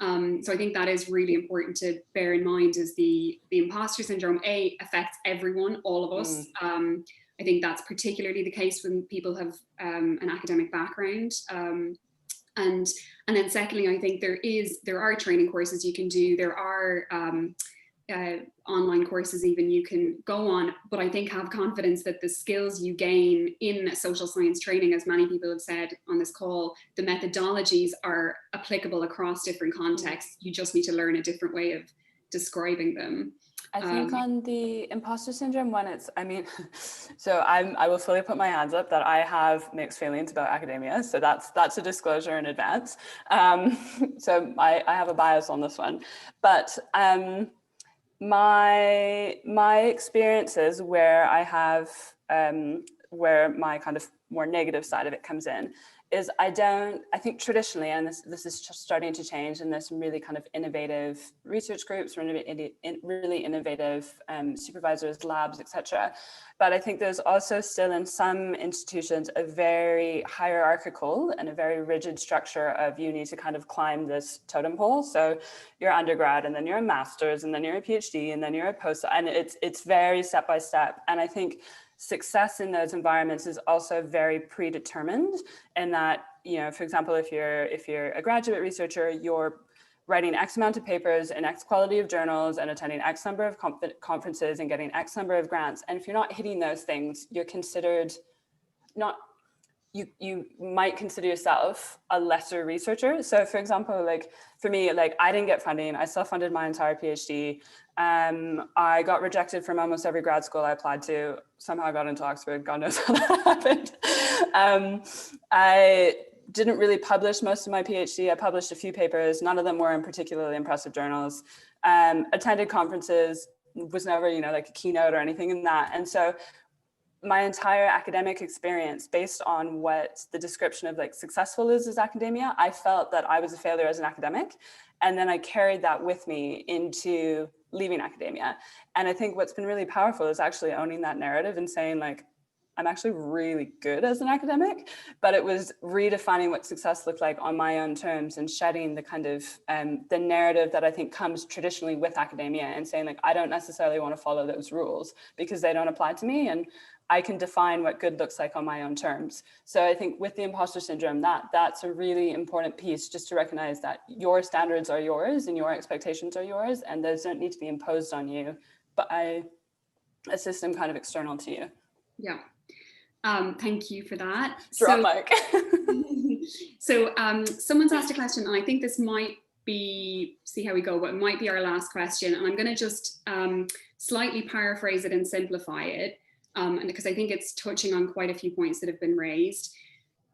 So I think that is really important to bear in mind, is the imposter syndrome, affects everyone, all of us. I think that's particularly the case when people have an academic background. And then secondly, I think there are training courses you can do. There are online courses even you can go on, but I think have confidence that the skills you gain in social science training, as many people have said on this call, the methodologies are applicable across different contexts. You just need to learn a different way of describing them. I think on the imposter syndrome one, I mean, so I will fully put my hands up that I have mixed feelings about academia. So that's a disclosure in advance. So I have a bias on this one, but my experiences where I have, where my kind of more negative side of it comes in, is I think traditionally, and this is just starting to change, and there's some really kind of innovative research groups, really innovative supervisors, labs, etc. But I think there's also still in some institutions a very hierarchical and a very rigid structure of you need to kind of climb this totem pole. So you're undergrad, and then you're a master's, and then you're a PhD, and then you're a postdoc, and it's very step by step. And I think success in those environments is also very predetermined, in that, you know, for example, if you're a graduate researcher, you're writing X amount of papers in X quality of journals and attending X number of conferences and getting X number of grants. And if you're not hitting those things, you're considered not, you might consider yourself a lesser researcher. So for example, like for me, like I didn't get funding, I self-funded my entire PhD. I got rejected from almost every grad school I applied to. Somehow I got into Oxford, God knows how that happened. I didn't really publish most of my PhD. I published a few papers, none of them were in particularly impressive journals. Attended conferences, was never, you know, like a keynote or anything in that. And so my entire academic experience, based on what the description of like successful is as academia, I felt that I was a failure as an academic. And then I carried that with me into leaving academia. And I think what's been really powerful is actually owning that narrative and saying like, I'm actually really good as an academic, but it was redefining what success looked like on my own terms and shedding the kind of the narrative that I think comes traditionally with academia, and saying like, I don't necessarily want to follow those rules because they don't apply to me, and I can define what good looks like on my own terms. So I think with the imposter syndrome, that's a really important piece, just to recognize that your standards are yours and your expectations are yours, and those don't need to be imposed on you by a system kind of external to you. Yeah. Thank you for that. Drop mic. So someone's asked a question, and I think this might be, see how we go, but it might be our last question. And I'm going to just slightly paraphrase it and simplify it, and because I think it's touching on quite a few points that have been raised.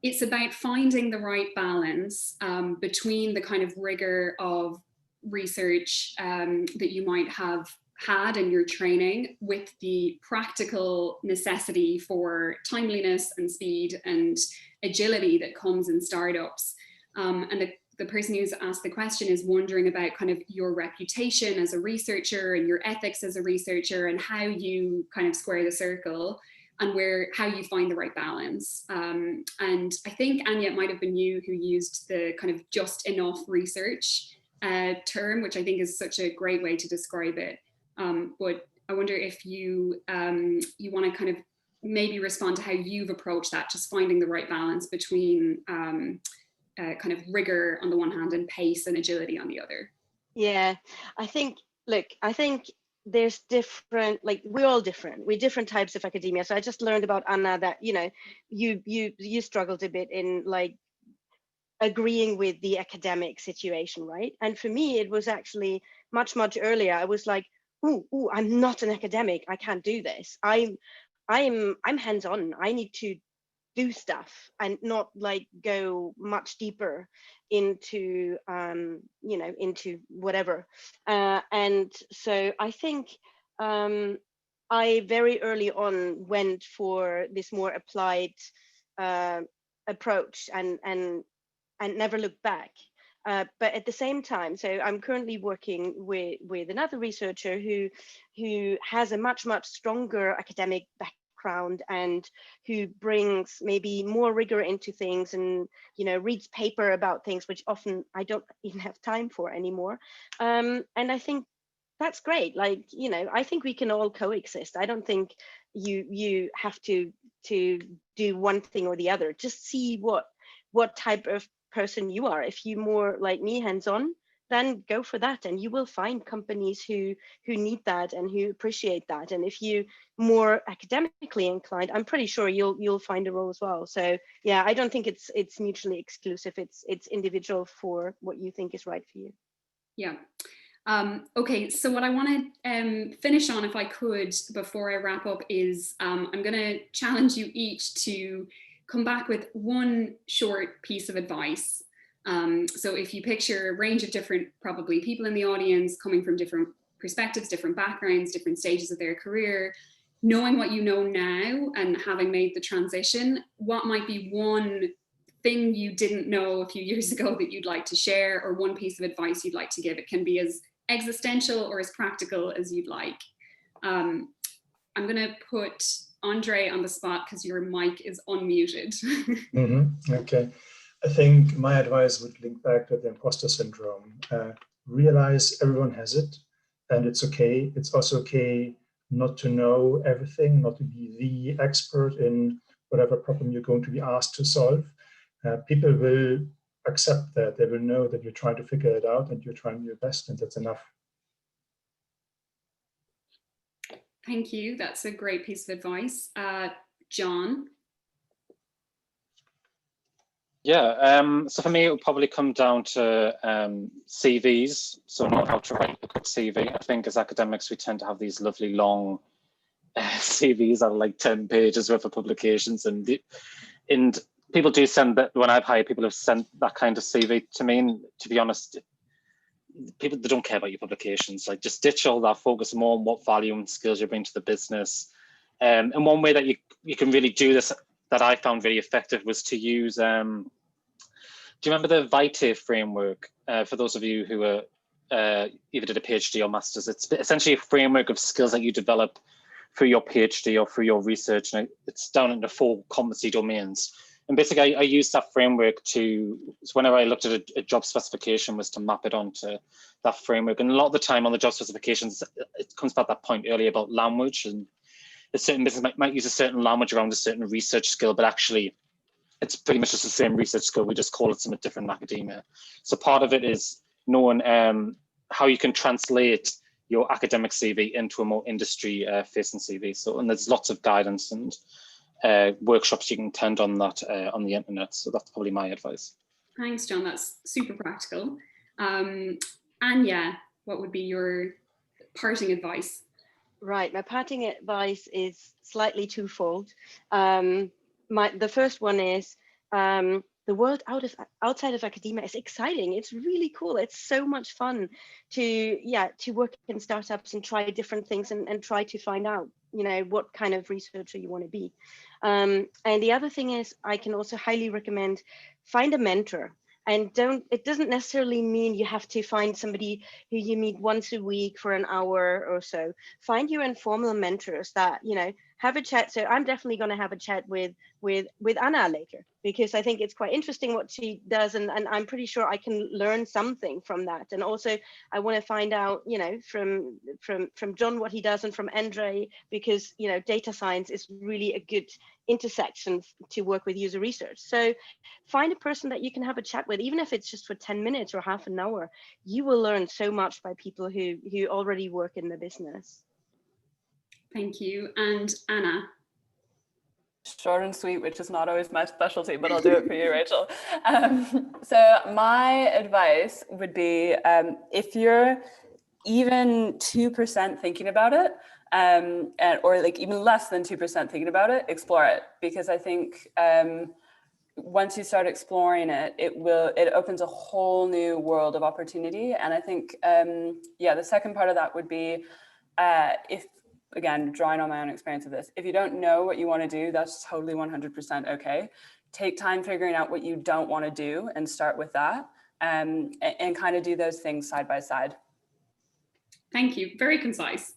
It's about finding the right balance between the kind of rigor of research that you might have had in your training with the practical necessity for timeliness and speed and agility that comes in startups. And the person who's asked the question is wondering about kind of your reputation as a researcher and your ethics as a researcher, and how you kind of square the circle, and how you find the right balance. And I think, Anya, it might have been you who used the kind of just enough research term, which I think is such a great way to describe it. But I wonder if you want to kind of maybe respond to how you've approached that, just finding the right balance between kind of rigor on the one hand and pace and agility on the other. Yeah, I think there's different, like we're all different. We're different types of academia. So I just learned about Anna that, you know, you struggled a bit in like agreeing with the academic situation, right? And for me, it was actually much earlier. I was like, ooh, I'm not an academic. I can't do this. I'm hands-on. I need to do stuff and not like go much deeper into you know, into whatever. And so I think I very early on went for this more applied approach and never looked back. But at the same time, so I'm currently working with another researcher who has a much stronger academic background and who brings maybe more rigor into things, and, you know, reads paper about things which often I don't even have time for anymore. And I think that's great. Like, you know, I think we can all coexist. I don't think you have to do one thing or the other. Just see what type of person you are. If you more like me, hands-on, then go for that, and you will find companies who need that and who appreciate that. And if you more academically inclined, I'm pretty sure you'll find a role as well. So yeah, I don't think it's mutually exclusive. It's individual for what you think is right for you. Yeah. Okay, so what I want to finish on, if I could, before I wrap up, is I'm going to challenge you each to come back with one short piece of advice. So if you picture a range of different, probably people in the audience coming from different perspectives, different backgrounds, different stages of their career, knowing what you know now and having made the transition, what might be one thing you didn't know a few years ago that you'd like to share, or one piece of advice you'd like to give? It can be as existential or as practical as you'd like. I'm going to put Andre on the spot because your mic is unmuted. Okay. I think my advice would link back to the imposter syndrome. Realize everyone has it, and it's okay. It's also okay not to know everything, not to be the expert in whatever problem you're going to be asked to solve. People will accept that. They will know that you're trying to figure it out and you're trying your best, and that's enough. Thank you. That's a great piece of advice. John? Yeah, so for me, it would probably come down to CVs. So not how to write a good CV. I think as academics, we tend to have these lovely long CVs that are like 10 pages worth of publications. And people do send that. When I've hired, people have sent that kind of CV to me. And to be honest, people, they don't care about your publications. Like, just ditch all that, focus more on what value and skills you bring to the business. And one way that you can really do this that I found really effective was to use, do you remember the Vitae framework? For those of you who are either did a PhD or master's, it's essentially a framework of skills that you develop through your PhD or through your research, and it's down into 4 competency domains. And basically, I used that framework to, so whenever I looked at a job specification, was to map it onto that framework. And a lot of the time on the job specifications, it comes back to that point earlier about language, and a certain business might use a certain language around a certain research skill, but actually it's pretty much just the same research skill. We just call it something different in academia. So part of it is knowing how you can translate your academic CV into a more industry-facing CV. So, and there's lots of guidance and workshops you can attend on that on the internet. So that's probably my advice. Thanks, John. That's super practical. Anya, what would be your parting advice? Right, my parting advice is slightly twofold. The first one is the world outside of academia is exciting. It's really cool. It's so much fun to work in startups and try different things and try to find out, what kind of researcher you want to be. And the other thing is, I can also highly recommend find a mentor. And it doesn't necessarily mean you have to find somebody who you meet once a week for an hour or so. Find your informal mentors that, have a chat. So I'm definitely going to have a chat with Anna later, because I think it's quite interesting what she does. And I'm pretty sure I can learn something from that. And also I want to find out, from John, what he does, and from Andre, because, data science is really a good intersection to work with user research. So find a person that you can have a chat with, even if it's just for 10 minutes or half an hour. You will learn so much by people who already work in the business. Thank you. And Anna? Short and sweet, which is not always my specialty, but I'll do it for you, Rachel. So my advice would be, if you're even 2% thinking about it, or like even less than 2% thinking about it, explore it. Because I think once you start exploring it, it opens a whole new world of opportunity. And I think, the second part of that would be, again, drawing on my own experience of this, if you don't know what you want to do, that's totally 100% okay. Take time figuring out what you don't want to do and start with that, and kind of do those things side by side. Thank you. Very concise.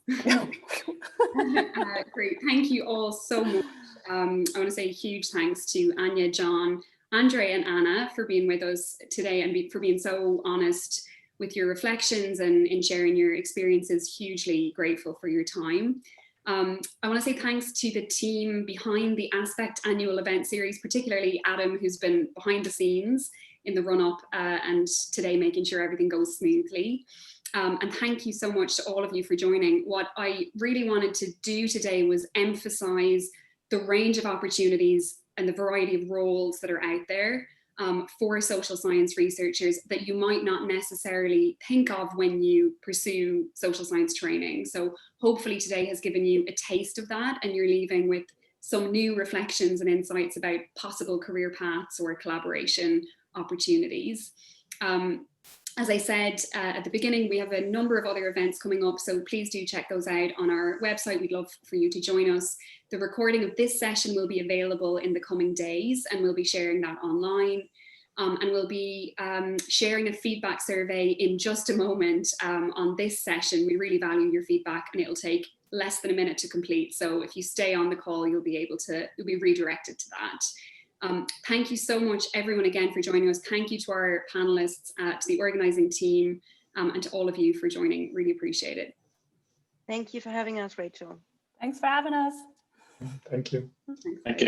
Great. Thank you all so much. I want to say a huge thanks to Anya, John, Andre, and Anna for being with us today and for being so honest with your reflections and in sharing your experiences. Hugely grateful for your time. I want to say thanks to the team behind the Aspect annual event series, particularly Adam, who's been behind the scenes in the run-up and today making sure everything goes smoothly. And thank you so much to all of you for joining. What I really wanted to do today was emphasize the range of opportunities and the variety of roles that are out there for social science researchers that you might not necessarily think of when you pursue social science training. So hopefully today has given you a taste of that and you're leaving with some new reflections and insights about possible career paths or collaboration opportunities. As I said at the beginning, we have a number of other events coming up, so please do check those out on our website. We'd love for you to join us. The recording of this session will be available in the coming days, and we'll be sharing that online. And we'll be sharing a feedback survey in just a moment on this session. We really value your feedback, and it'll take less than a minute to complete. So if you stay on the call, you'll be redirected to that. Thank you so much, everyone, again, for joining us. Thank you to our panelists, to the organizing team, and to all of you for joining. Really appreciate it. Thank you for having us, Rachel. Thanks for having us. Thank you. Thank you.